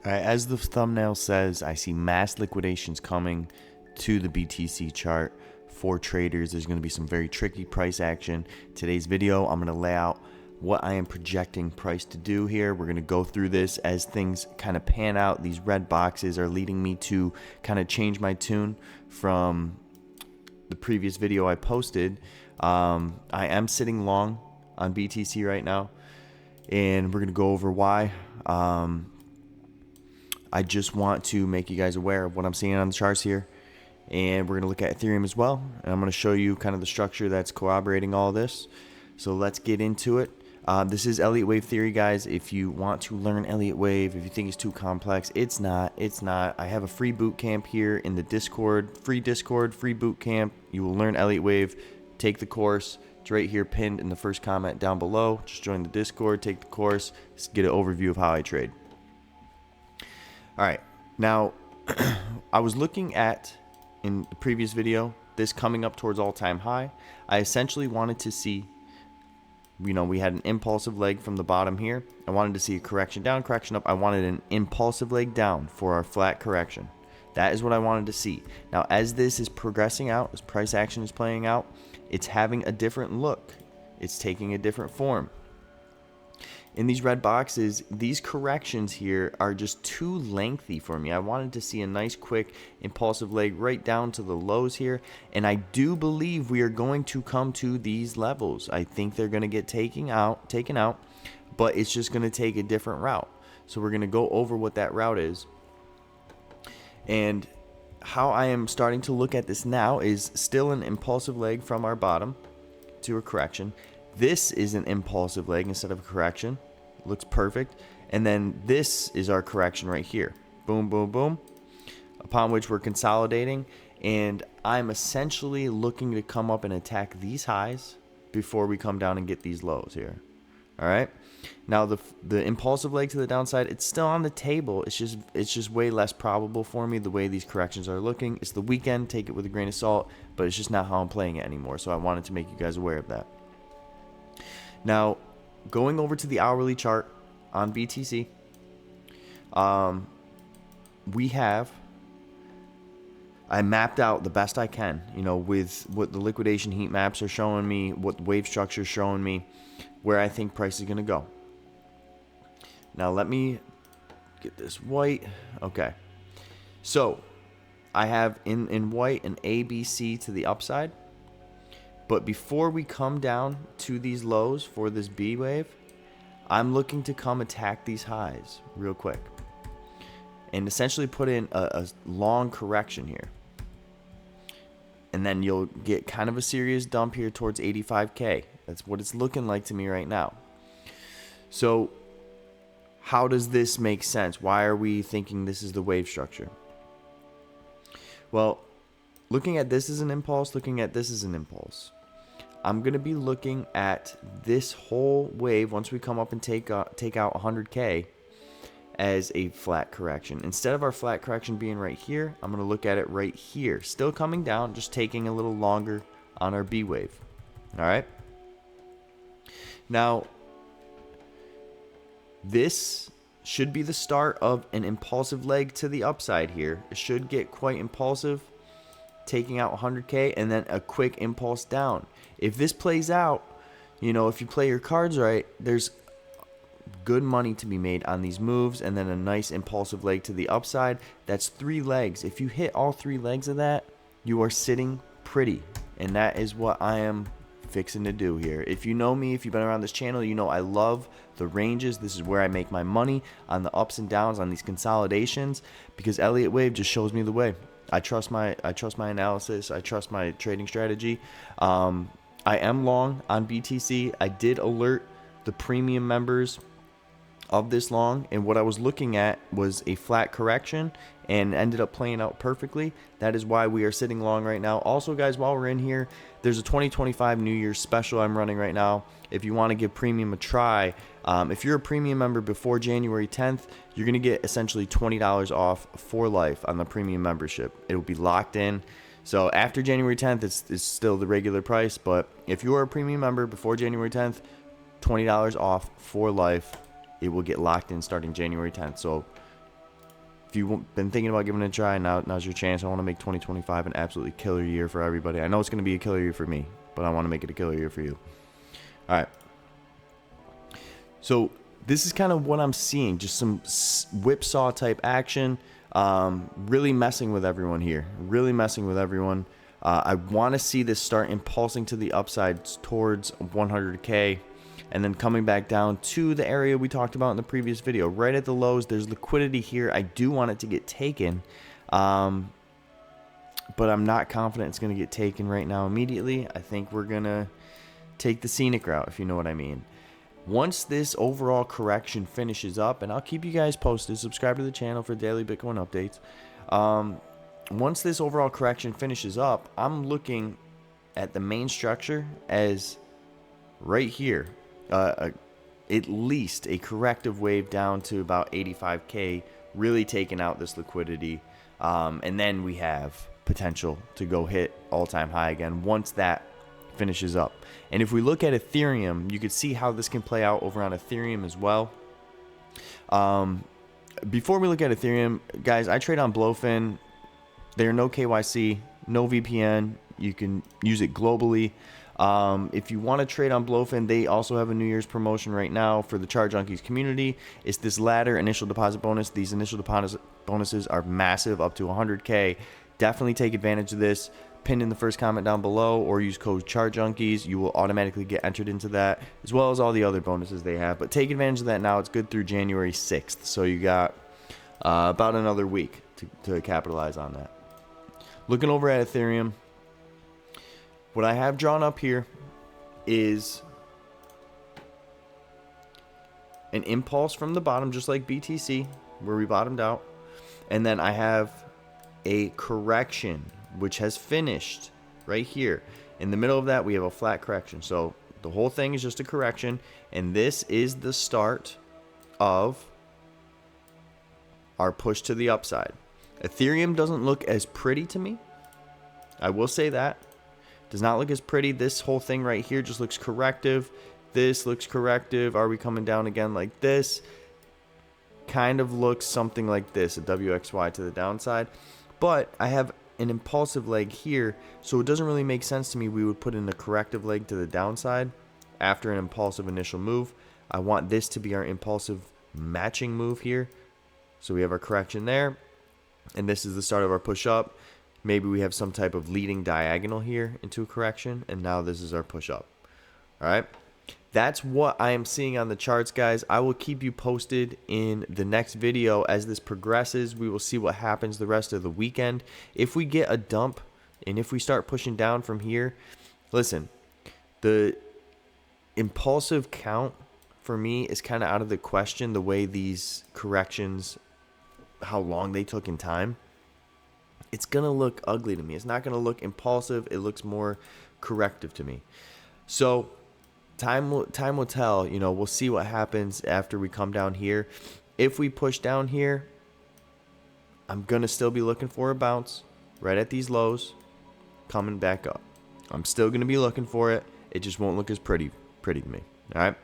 All right, as the thumbnail says, I see mass liquidations coming to the BTC chart for traders. There's going to be some very tricky price action. Today's video, I'm going to lay out what I am projecting price to do here. We're going to go through this as things kind of pan out. These red boxes are leading me to kind of change my tune from the previous video I posted. I am sitting long on BTC right now, and we're going to go over why. I just want to make you guys aware of what I'm seeing on the charts here. And we're going to look at Ethereum as well. And I'm going to show you kind of the structure that's corroborating all this. So let's get into it. This is Elliott wave theory, guys. If you want to learn Elliott wave, if you think it's too complex, it's not. I have a free boot camp here in the Discord, free boot camp. You will learn Elliott wave, take the course. It's right here pinned in the first comment down below. Just join the Discord, take the course, get an overview of how I trade. All right, now I was looking at, in the previous video, this coming up towards all-time high. I essentially wanted to see, we had an impulsive leg from the bottom here. I wanted to see a correction down, correction up. I wanted an impulsive leg down for our flat correction. That is what I wanted to see. Now, as this is progressing out, as price action is playing out, it's having a different look. It's taking a different form. In these red boxes, these corrections here are just too lengthy for me. I wanted to see a nice, quick, impulsive leg right down to the lows here. And I do believe we are going to come to these levels. I think they're going to get taken out, but it's just going to take a different route. So we're going to go over what that route is. And how I am starting to look at this now is still an impulsive leg from our bottom to a correction. This is an impulsive leg instead of a correction. Looks perfect. And then this is our correction right here. Boom, boom, boom. Upon which we're consolidating. And I'm essentially looking to come up and attack these highs before we come down and get these lows here. All right. Now the impulsive leg to the downside, it's still on the table. It's just way less probable for me the way these corrections are looking. It's the weekend. Take it with a grain of salt. But it's just not how I'm playing it anymore. So I wanted to make you guys aware of that. Now, going over to the hourly chart on BTC, I mapped out the best I can, with what the liquidation heat maps are showing me, what the wave structure is showing me, where I think price is going to go. Now, let me get this white. Okay. So, I have in white an ABC to the upside. But before we come down to these lows for this B wave, I'm looking to come attack these highs real quick. And essentially put in a long correction here. And then you'll get kind of a serious dump here towards 85K. That's what it's looking like to me right now. So how does this make sense? Why are we thinking this is the wave structure? Well, looking at this as an impulse, looking at this as an impulse. I'm going to be looking at this whole wave once we come up and take out 100K as a flat correction. Instead of our flat correction being right here, I'm going to look at it right here. Still coming down, just taking a little longer on our B wave. All right. Now, this should be the start of an impulsive leg to the upside here. It should get quite impulsive, taking out 100K and then a quick impulse down. If this plays out, if you play your cards right, there's good money to be made on these moves, and then a nice impulsive leg to the upside. That's 3 legs. If you hit all 3 legs of that, you are sitting pretty, and that is what I am fixing to do here. If you know me, if you've been around this channel, I love the ranges. This is where I make my money, on the ups and downs, on these consolidations, because Elliott wave just shows me the way. I trust my analysis. I trust my trading strategy. I am long on BTC. I did alert the premium members of this long, and what I was looking at was a flat correction and ended up playing out perfectly. That is why we are sitting long right now. Also, guys, while we're in here, there's a 2025 New Year's special I'm running right now. If you want to give premium a try, if you're a premium member before January 10th, you're going to get essentially $20 off for life on the premium membership. It will be locked in. So after January 10th, it's still the regular price. But if you are a premium member before January 10th, $20 off for life. It will get locked in starting January 10th. So if you've been thinking about giving it a try, now's your chance. I want to make 2025 an absolutely killer year for everybody. I know it's going to be a killer year for me, but I want to make it a killer year for you. All right. So this is kind of what I'm seeing. Just some whipsaw type action. Really messing with everyone here. Really messing with everyone. I want to see this start impulsing to the upside towards 100K. And then coming back down to the area we talked about in the previous video. Right at the lows, there's liquidity here. I do want it to get taken. But I'm not confident it's going to get taken right now immediately. I think we're going to take the scenic route, if you know what I mean. Once this overall correction finishes up, and I'll keep you guys posted. Subscribe to the channel for daily Bitcoin updates. Once this overall correction finishes up, I'm looking at the main structure as right here. At least a corrective wave down to about 85K, really taking out this liquidity. And then we have potential to go hit all-time high again once that finishes up. And if we look at Ethereum, you could see how this can play out over on Ethereum as well. Before we look at Ethereum, guys, I trade on Blowfin. There are no KYC, no VPN. You can use it globally. If you want to trade on Blowfin, they also have a New Year's promotion right now for the Chart Junkies community. It's this ladder initial deposit bonus. These initial deposit bonuses are massive, up to 100K. Definitely take advantage of this. Pin in the first comment down below or use code Chart Junkies. You will automatically get entered into that, as well as all the other bonuses they have. But take advantage of that now. It's good through January 6th. So you got about another week to capitalize on that. Looking over at Ethereum, what I have drawn up here is an impulse from the bottom, just like BTC, where we bottomed out. And then I have a correction, which has finished right here. In the middle of that, we have a flat correction. So the whole thing is just a correction. And this is the start of our push to the upside. Ethereum doesn't look as pretty to me. I will say that. Does not look as pretty. This whole thing right here just looks corrective. This looks corrective. Are we coming down again like this? Kind of looks something like this, a WXY to the downside. But I have an impulsive leg here, so it doesn't really make sense to me we would put in a corrective leg to the downside after an impulsive initial move. I want this to be our impulsive matching move here. So we have our correction there, and this is the start of our push up. Maybe we have some type of leading diagonal here into a correction, and now this is our push up. All right. That's what I am seeing on the charts, guys. I will keep you posted in the next video as this progresses. We will see what happens the rest of the weekend. If we get a dump and if we start pushing down from here, listen, the impulsive count for me is kind of out of the question, the way these corrections, how long they took in time. It's going to look ugly to me. It's not going to look impulsive. It looks more corrective to me. So time will tell. You know, we'll see what happens after we come down here. If we push down here, I'm going to still be looking for a bounce right at these lows, coming back up. I'm still going to be looking for it. It just won't look as pretty to me. All right.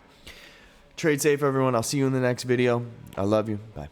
Trade safe, everyone. I'll see you in the next video. I love you. Bye.